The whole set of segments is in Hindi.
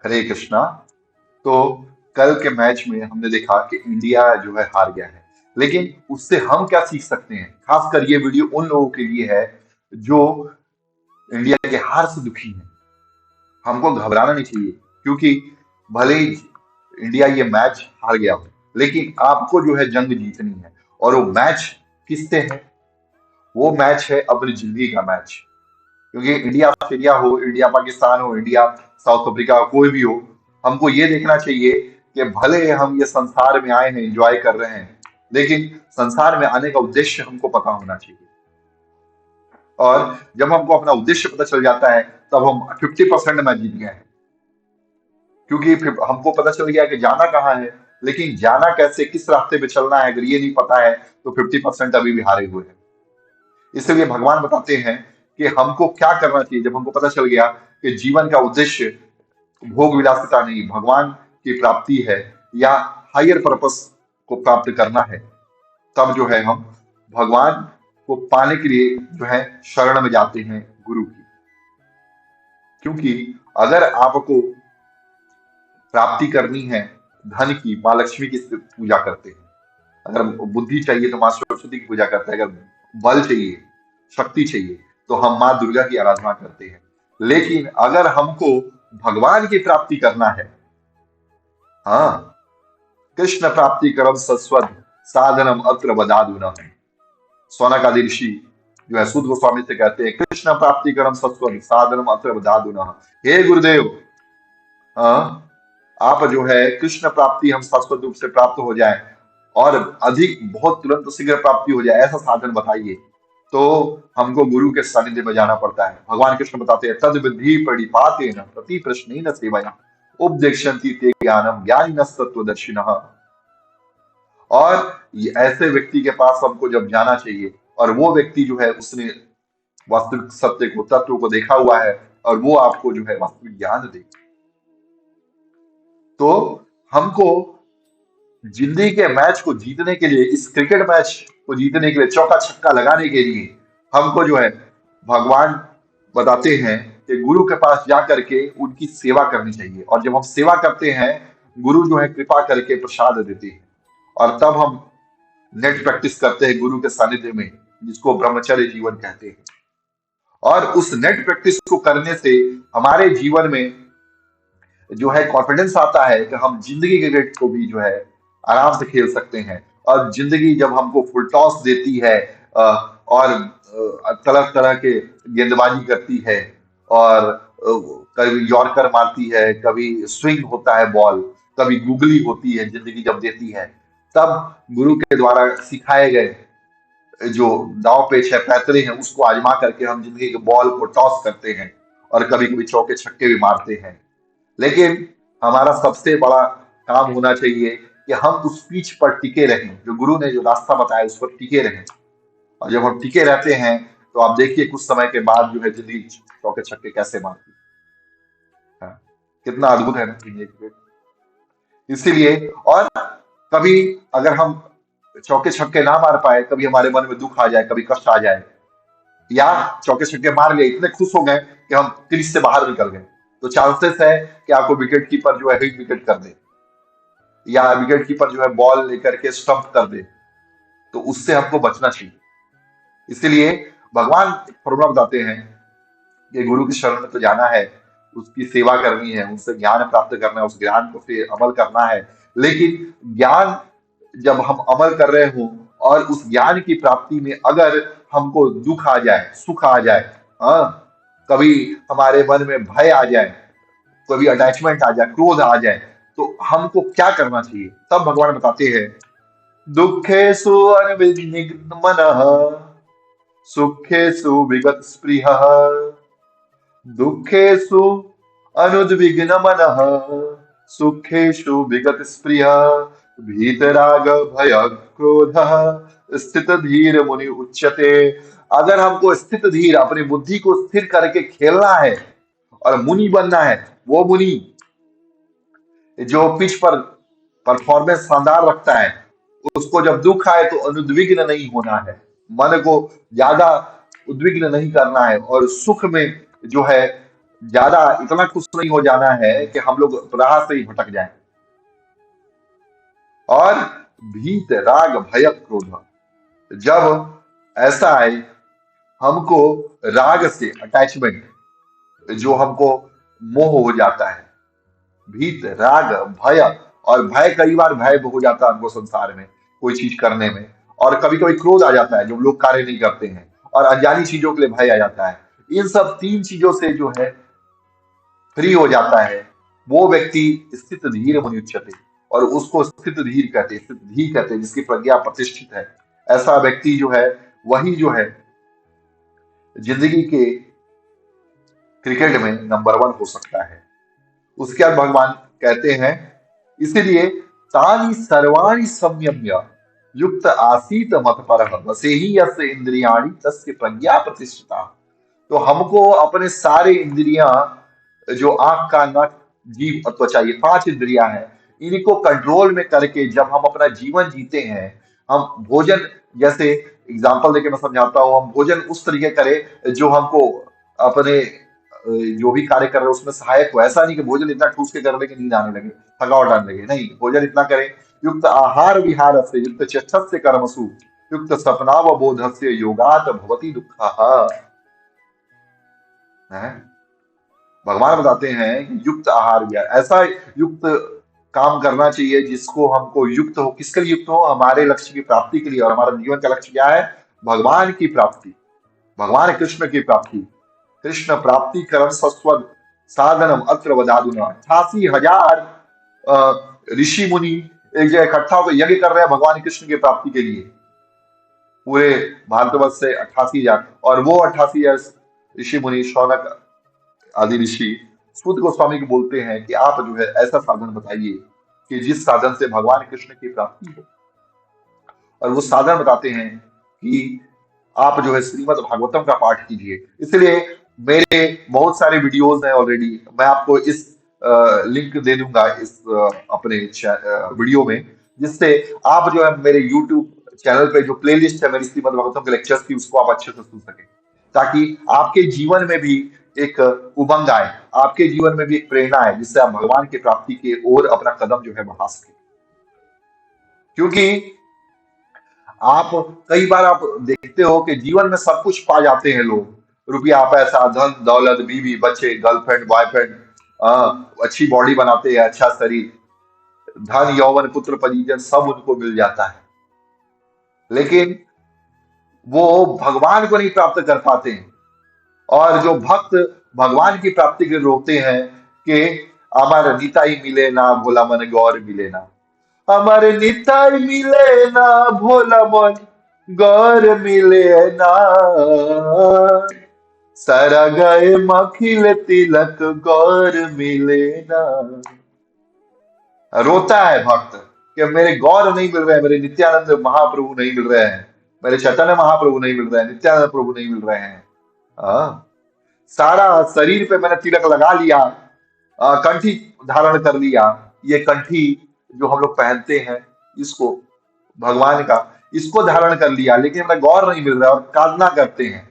हरे कृष्णा। तो कल के मैच में हमने देखा कि इंडिया जो है हार गया है, लेकिन उससे हम क्या सीख सकते हैं? खासकर ये वीडियो उन लोगों के लिए है जो इंडिया के हार से दुखी हैं। हमको घबराना नहीं चाहिए, क्योंकि भले ही इंडिया ये मैच हार गया हो, लेकिन आपको जो है जंग जीतनी है। और वो मैच किससे है? वो मैच है अपनी जिंदगी का मैच। क्योंकि इंडिया ऑस्ट्रेलिया हो, इंडिया पाकिस्तान हो, इंडिया साउथ अफ्रीका हो, कोई भी हो, हमको ये देखना चाहिए कि भले हम ये संसार में आए हैं, एंजॉय कर रहे हैं, लेकिन संसार में आने का उद्देश्य हमको पता होना चाहिए। और जब हमको अपना उद्देश्य पता चल जाता है, तब हम 50% मैच जीत गए हैं। क्योंकि फिर हमको पता चल गया कि जाना कहाँ है, लेकिन जाना कैसे, किस रास्ते पे चलना है, अगर ये नहीं पता है तो 50% अभी भी हारे हुए हैं। इसलिए भगवान बताते हैं कि हमको क्या करना चाहिए। जब हमको पता चल गया कि जीवन का उद्देश्य भोग विलासिता नहीं, भगवान की प्राप्ति है या हायर पर्पस को प्राप्त करना है, तब जो है हम भगवान को पाने के लिए जो है शरण में जाते हैं गुरु की। क्योंकि अगर आपको प्राप्ति करनी है धन की, माँ लक्ष्मी की पूजा करते हैं। अगर बुद्धि चाहिए तो माँ सरस्वती की पूजा करते हैं। अगर बल चाहिए, शक्ति चाहिए, तो हम माँ दुर्गा की आराधना करते हैं। लेकिन अगर हमको भगवान की प्राप्ति करना है, हाँ, कृष्ण प्राप्ति करम सस्वद साधनम अत्र बदादुना। सोनाकादि ऋषि जो है सूत गोस्वामी से कहते हैं, कृष्ण प्राप्ति करम सस्वद साधनम अत्र बदादुना। हे गुरुदेव, हाँ, आप जो है कृष्ण प्राप्ति हम शाश्वत रूप से प्राप्त हो जाए और अधिक बहुत तुरंत शीघ्र प्राप्ति हो जाए, ऐसा साधन बताइए। तो हमको गुरु के सानिध्य में जाना पड़ता है। भगवान कृष्ण बताते हैं, तद विधि प्रणिपाते न प्रति प्रश्न न सेवया उपदेक्षन्ति ते ज्ञानम ज्ञानिनः तत्त्वदर्शिनः। और ये ऐसे व्यक्ति के पास हमको जब जाना चाहिए, और वो व्यक्ति जो है उसने वास्तविक सत्य को, तत्व को देखा हुआ है, और वो आपको जो है वास्तविक ज्ञान दे। तो हमको जिंदगी के मैच को जीतने के लिए, इस क्रिकेट मैच को जीतने के लिए, चौका छक्का लगाने के लिए, हमको जो है भगवान बताते हैं कि गुरु के पास जा करके उनकी सेवा करनी चाहिए। और जब हम सेवा करते हैं, गुरु जो है कृपा करके प्रसाद देते हैं, और तब हम नेट प्रैक्टिस करते हैं गुरु के सानिध्य में, जिसको ब्रह्मचर्य जीवन कहते हैं। और उस नेट प्रैक्टिस को करने से हमारे जीवन में जो है कॉन्फिडेंस आता है कि हम जिंदगी के क्रिकेट को भी जो है आराम से खेल सकते हैं। और जिंदगी जब हमको फुल टॉस देती है, और तरह तरह के गेंदबाजी करती है, और कभी यॉर्कर मारती है, कभी स्विंग होता है बॉल, कभी गूगली होती है, जिंदगी जब देती है, तब गुरु के द्वारा सिखाए गए जो दांव पेच है, पैतरे हैं, उसको आजमा करके हम जिंदगी के बॉल को टॉस करते हैं, और कभी कभी चौके छक्के भी मारते हैं। लेकिन हमारा सबसे बड़ा काम होना चाहिए कि हम उस पिच पर टिके रहें, जो गुरु ने जो रास्ता बताया उस पर टिके रहें। और जब हम टिके रहते हैं, तो आप देखिए कुछ समय के बाद जो है जिंदगी चौके छक्के कैसे मारती है। कितना अद्भुत है ना ये क्रिकेट। इसीलिए, और कभी अगर हम चौके छक्के ना मार पाए, कभी हमारे मन में दुख आ जाए, कभी कष्ट आ जाए, या चौके छक्के मार लिए, इतने खुश हो गए कि हम क्रीज से बाहर निकल गए, तो चांसेस है कि आपको विकेट कीपर जो है हिट विकेट कर दे, या विकेट कीपर जो है बॉल लेकर के स्टंप कर दे। तो उससे हमको बचना चाहिए। इसलिए भगवान फॉर्मूला बताते हैं कि गुरु की शरण में तो जाना है, उसकी सेवा करनी है, उससे ज्ञान प्राप्त करना है, उस ज्ञान को फिर अमल करना है। लेकिन ज्ञान जब हम अमल कर रहे हो, और उस ज्ञान की प्राप्ति में अगर हमको दुख आ जाए, सुख आ जाए, हाँ, कभी हमारे मन में भय आ जाए, कभी अटैचमेंट आ जाए, क्रोध आ जाए, तो हमको क्या करना चाहिए? तब भगवान बताते हैं, दुखेषु अनिर्विघ्न मनः सुखेषु विगत स्पृहः दुखेषु अनुद्विग्न मनः सुखेषु विगत स्पृहः भीतराग भय क्रोधः स्थित धीर मुनि उच्यते। अगर हमको स्थित धीर अपनी बुद्धि को स्थिर करके खेलना है और मुनि बनना है, वो मुनि जो पिच पर परफॉर्मेंस शानदार रखता है, उसको जब दुख आए तो अनुद्विग्न नहीं होना है, मन को ज्यादा उद्विग्न नहीं करना है, और सुख में जो है ज्यादा इतना खुश नहीं हो जाना है कि हम लोग राह से ही भटक जाएं। और भीत राग भय क्रोध, जब ऐसा आए हमको, राग से अटैचमेंट, जो हमको मोह हो जाता है, भीत राग भय, और भय कई बार भय हो जाता है हमको संसार में कोई चीज करने में, और कभी कभी क्रोध आ जाता है जब लोग कार्य नहीं करते हैं, और अनजानी चीजों के लिए भय आ जाता है। इन सब तीन चीजों से जो है फ्री हो जाता है, वो व्यक्ति स्थित धीर मुनि उच्यते, और उसको स्थित धीर कहते हैं, स्थित धीर कहते हैं, जिसकी प्रज्ञा प्रतिष्ठित है। ऐसा व्यक्ति जो है, वही जो है जिंदगी के क्रिकेट में नंबर 1 हो सकता है। उसके बाद भगवान कहते हैं, इसीलिए तानि सर्वाणि संयम्य युक्त आसीत मत्परः वसेहि यस्य इंद्रियाणि तस्य प्रज्ञा प्रतिष्ठिता। तो हमको अपने सारे इंद्रियां, जो आंख कान नाक जीभ और त्वचा, ये 5 इंद्रियां हैं, इनको कंट्रोल में करके जब हम अपना जीवन जीते हैं, हम भोजन, जैसे एग्जांपल देके मैं समझाता हूँ, हम भोजन उस तरीके करें जो हमको अपने जो भी कार्य कर रहे हैं उसमें सहायक हो। ऐसा नहीं कि भोजन इतना ठूस के कर ले कि नींद आने लगे, थकावट आने लगे, नहीं, भोजन इतना करें, युक्त आहार विहार से, युक्त चक्षस्य कर्मसु, युक्त सपनावबोध से योगात भवति दुःखः। है भगवान बताते हैं कि युक्त आहार विहार, ऐसा युक्त काम करना चाहिए जिसको हमको युक्त हो, किसके लिए युक्त हो, हमारे लक्ष्य की प्राप्ति के लिए। और हमारा जीवन का लक्ष्य क्या है? भगवान की प्राप्ति, भगवान कृष्ण की प्राप्ति। कृष्ण प्राप्ति करण सस्वद साधनम अत्र वदादुना। 88,000 ऋषि मुनि एक जगह इकट्ठा होकर यज्ञ कर रहे हैं भगवान कृष्ण की प्राप्ति के लिए, पूरे भारतवर्ष से 88,000। और वो 88,000 ऋषि मुनि, शौनक आदि ऋषि, सूत गोस्वामी को बोलते हैं कि आप जो है ऐसा साधन बताइए कि जिस साधन से भगवान कृष्ण की प्राप्ति हो। और वो साधन बताते हैं कि आप जो है श्रीमद् भागवतम का पाठ कीजिए। इसलिए मेरे बहुत सारे वीडियोस हैं ऑलरेडी, मैं आपको इस लिंक दे दूंगा इस अपने वीडियो में, जिससे आप जो है मेरे यूट्यूब चैनल पे जो प्लेलिस्ट है मेरी श्रीमद् भागवतम के लेक्चर्स की, उसको आप अच्छे से सुन सकें, ताकि आपके जीवन में भी एक उमंग आए, आपके जीवन में भी एक प्रेरणा आए, जिससे आप भगवान की प्राप्ति की ओर अपना कदम जो है बढ़ा सकें। क्योंकि आप कई बार आप देखते हो कि जीवन में सब कुछ पा जाते हैं लोग, रुपया पैसा धन दौलत बीवी बच्चे गर्लफ्रेंड बॉयफ्रेंड, अच्छी बॉडी बनाते हैं, अच्छा शरीर, धन यौवन पुत्र परिजन सब उनको मिल जाता है, लेकिन वो भगवान को नहीं प्राप्त कर पाते हैं। और जो भक्त भगवान की प्राप्ति के लिए रोते हैं कि अमर निताई मिले ना भोला मन गौर मिले ना, अमर निताई मिले ना भोला मन गौर मिले ना, सरा गए मखिल तिलक गौर मिले ना। रोता है भक्त कि मेरे गौर नहीं मिल रहे हैं, मेरे नित्यानंद महाप्रभु नहीं मिल रहे हैं, मेरे चैतन्य महाप्रभु नहीं मिल रहे हैं, नित्यानंद प्रभु नहीं मिल रहे हैं। हाँ, सारा शरीर पे मैंने तिलक लगा लिया, कंठी धारण कर लिया, ये कंठी जो हम लोग पहनते हैं, इसको भगवान का, इसको धारण कर लिया, लेकिन हमें गौर नहीं मिल रहा है और कामना करते हैं।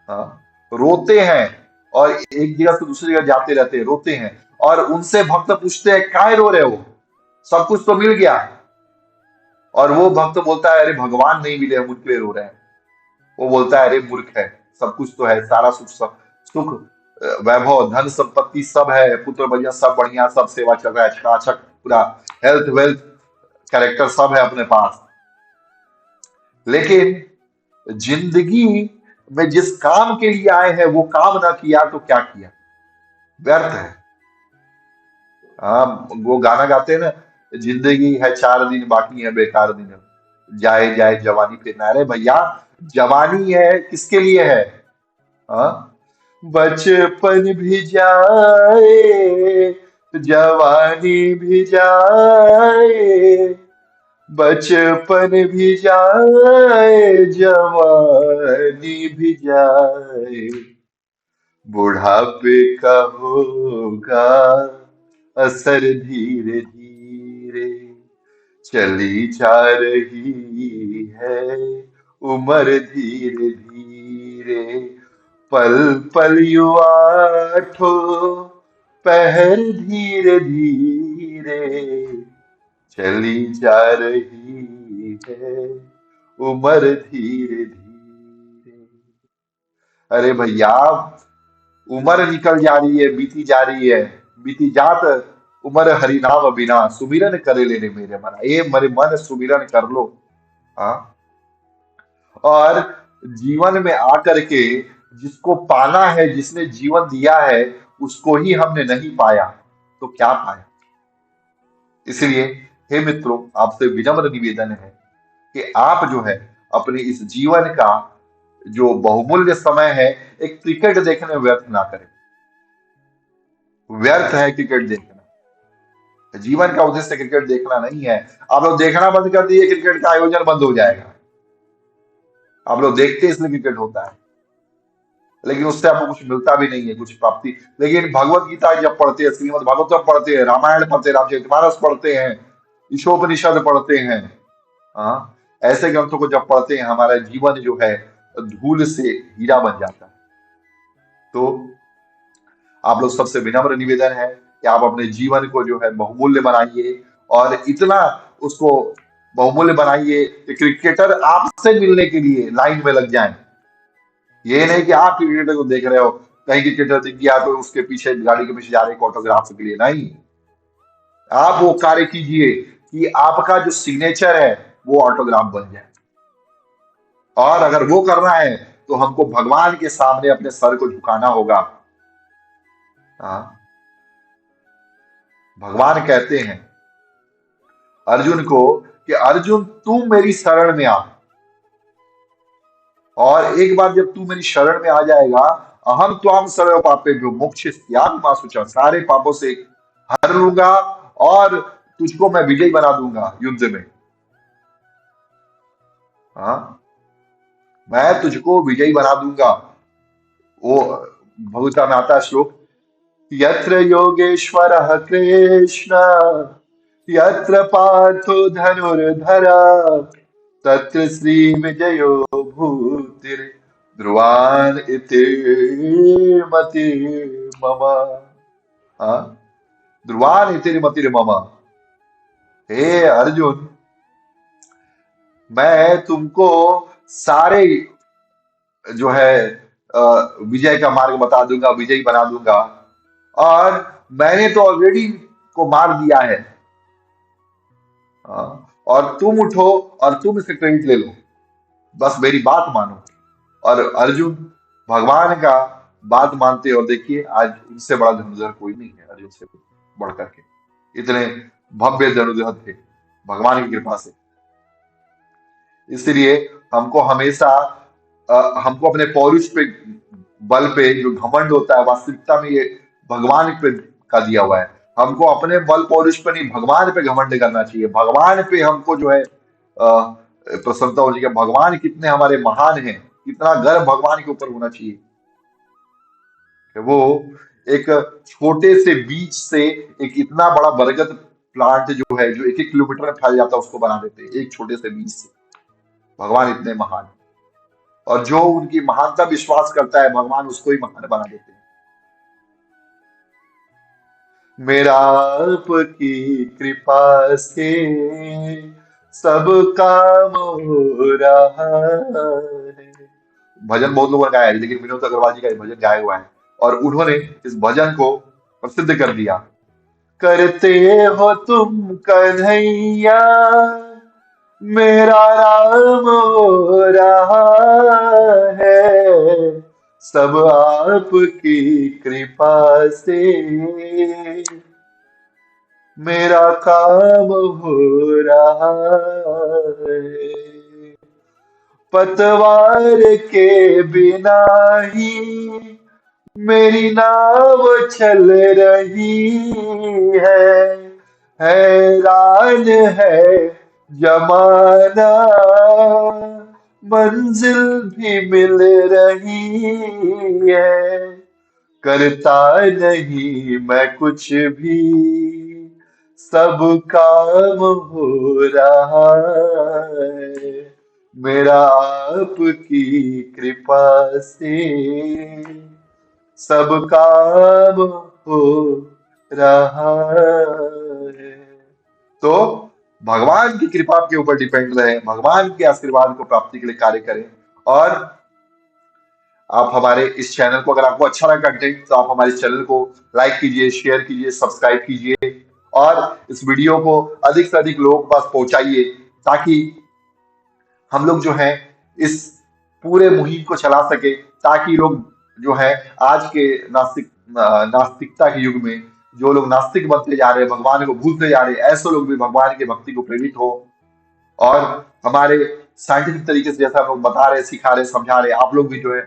हाँ, रोते हैं, और एक जगह से दूसरी जगह जाते रहते हैं, रोते हैं। और उनसे भक्त पूछते हैं काहे रो रहे हो, सब कुछ तो मिल गया। और वो भक्त बोलता है अरे भगवान नहीं मिले, हम उनके लिए रो रहे हैं। वो बोलता है अरे मूर्ख है, सब कुछ तो है, सारा सुख, सब सुख, वैभव धन संपत्ति सब है, पुत्र बढ़िया, सब बढ़िया, सब सेवा चल रहा है, चकाचक, पूरा हेल्थ वेल्थ कैरेक्टर सब है अपने पास, लेकिन जिंदगी में जिस काम के लिए आए हैं वो काम ना किया तो क्या किया, व्यर्थ है। हाँ, वो गाना गाते हैं ना, जिंदगी है 4 दिन बाकी है बेकार दिन, जाए जाए जवानी फिरना। अरे भैया, जवानी है किसके लिए है? हाँ, बचपन भी जाए जवानी भी जाए, बचपन भी जाए जवानी भी जाए, बुढ़ापे का होगा असर धीरे धीरे, चली जा रही है उम्र धीरे धीरे, पल पल युवा ठो पहर धीरे धीरे चली जा रही है उम्र धीरे धीरे। अरे भैया, उम्र निकल जा रही है, बीती जा रही है, बीती जात उम्र हरि नाम बिना सुमिरन करे लेने मेरे मन, ये मेरे मन सुमिरन कर लो। हाँ। और जीवन में आकर के जिसको पाना है, जिसने जीवन दिया है, उसको ही हमने नहीं पाया तो क्या पाया। इसलिए हे मित्रों, आपसे विनम्र निवेदन है कि आप जो है अपने इस जीवन का जो बहुमूल्य समय है, एक क्रिकेट देखने में व्यर्थ ना करें। व्यर्थ है क्रिकेट देखना। जीवन का उद्देश्य क्रिकेट देखना नहीं है। आप लोग देखना बंद कर दिए, क्रिकेट का आयोजन बंद हो जाएगा। आप लोग देखते इसलिए क्रिकेट होता है, लेकिन उससे आपको कुछ मिलता भी नहीं है, कुछ प्राप्ति। लेकिन भगवत गीता जब पढ़ते हैं, श्रीमद् भागवतम पढ़ते हैं, रामायण पढ़ते हैं, रामचरितमानस पढ़ते हैं, ईशोपनिषद पढ़ते हैं, हाँ, ऐसे ग्रंथों को जब पढ़ते हैं, हमारा जीवन जो है धूल से हीरा बन जाता है। तो आप लोग सबसे विनम्र निवेदन है कि आप अपने जीवन को जो है बहुमूल्य बनाइए, और इतना उसको बहुमूल्य बनाइए कि क्रिकेटर आपसे मिलने के लिए लाइन में लग जाएं। ये नहीं कि आप क्रिकेटर को देख रहे हो, कहीं क्रिकेटर दिख गया तो उसके पीछे, गाड़ी के पीछे जा रहे ऑटोग्राफ के लिए, नहीं। आप वो कार्य कीजिए कि आपका जो सिग्नेचर है वो ऑटोग्राफ बन जाए। और अगर वो करना है तो हमको भगवान के सामने अपने सर को झुकाना होगा। हाँ, भगवान कहते हैं अर्जुन को कि अर्जुन तू मेरी शरण में आ, और एक बार जब तू मेरी शरण में आ जाएगा, अहम त्वाम सर्व पापेभ्यो मोक्षयिष्यामि मा शुचः, सारे पापों से हर लूंगा और तुझको मैं विजयी बना दूंगा युद्ध में। हाँ, मैं तुझको विजयी बना दूंगा। वो भगवता में आता है श्लोक, यत्र योगेश्वरः कृष्ण यत्र पार्थो धनुर्धरा तत्र श्री विजयो भूतिर ध्रुवान इति मति मम। हाँ, ध्रुवान इति मति मम। हे अर्जुन, मैं तुमको सारे जो है विजय का मार्ग बता दूंगा, विजयी बना दूंगा। और मैंने तो ऑलरेडी को मार दिया है। और तुम उठो और तुम इसका क्रेडिट ले लो, बस मेरी बात मानो। और अर्जुन भगवान का बात मानते हैं, और देखिए आज इनसे बड़ा धनुर्धर कोई नहीं है अर्जुन से बढ़ करके। इतने भव्य धनुर्धर थे भगवान की कृपा से। इसलिए हमको हमेशा हमको अपने पौरुष पे, बल पे जो घमंड होता है, वास्तविकता में ये भगवान पे का दिया हुआ है। हमको अपने बल पौरुष पे नहीं, भगवान पे घमंड करना चाहिए। भगवान पे हमको जो है प्रसन्नता होनी चाहिए। भगवान कितने हमारे महान हैं, कितना गर्व भगवान के ऊपर होना चाहिए कि वो एक छोटे से बीज से एक इतना बड़ा बरगद प्लांट जो है, जो 1-1 किलोमीटर में फैल जाता है, उसको बना देते हैं एक छोटे से बीज से। भगवान इतने महान हैं। और जो उनकी महानता विश्वास करता है, भगवान उसको ही महान बना देते हैं। मेरा आपकी कृपा से सब काम हो रहा है। भजन बहुत लोगों ने गाया है, लेकिन विनोद अग्रवाल जी का ये भजन गाया हुआ है, और उन्होंने इस भजन को प्रसिद्ध कर दिया। करते हो तुम कन्हैया मेरा राम हो रहा है, सब आपकी कृपा से मेरा काम हो रहा है। पतवार के बिना ही मेरी नाव चल रही है, हैरान है जमाना मंजिल भी मिल रही है। करता नहीं मैं कुछ भी, सब काम हो रहा है। मेरा आपकी कृपा से सब काम हो रहा है। तो भगवान की कृपा के ऊपर डिपेंड रहे, भगवान के आशीर्वाद को प्राप्ति के लिए कार्य करें। और आप हमारे इस चैनल को, अगर आपको अच्छा लगा कंटेंट, तो आप हमारे चैनल को लाइक कीजिए, शेयर कीजिए, सब्सक्राइब कीजिए और इस वीडियो को अधिक से अधिक लोगों के पास पहुंचाइए, ताकि हम लोग जो है इस पूरे मुहिम को चला सके, ताकि लोग जो है आज के नास्तिकता के युग में जो लोग नास्तिक बनते जा रहे हैं, भगवान को भूलते जा रहे हैं, ऐसे लोग भी भगवान की भक्ति को प्रेरित हो। और हमारे साइंटिफिक तरीके से जैसा हम लोग बता रहे, सिखा रहे, समझा रहे, आप लोग भी जो है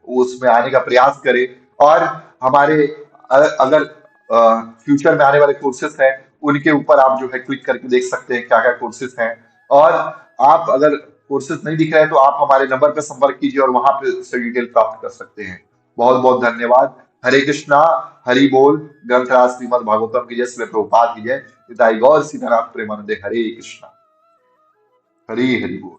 उसमें आने का प्रयास करें। और हमारे अगर फ्यूचर में आने वाले कोर्सेस हैं, उनके ऊपर आप जो है क्लिक करके देख सकते हैं क्या क्या कोर्सेस हैं। और आप अगर कोर्सेस नहीं दिख रहे हैं, तो आप हमारे नंबर पर संपर्क कीजिए और वहां पे उससे डिटेल प्राप्त कर सकते हैं। बहुत बहुत धन्यवाद। हरे कृष्णा, हरि बोल। ग्रंथराज श्रीमद भागवतम की जय, श्री प्रभुपाद की जय। निताई गौर सीताराम प्रेमानंदे। हरे कृष्णा, हरि हरि बोल।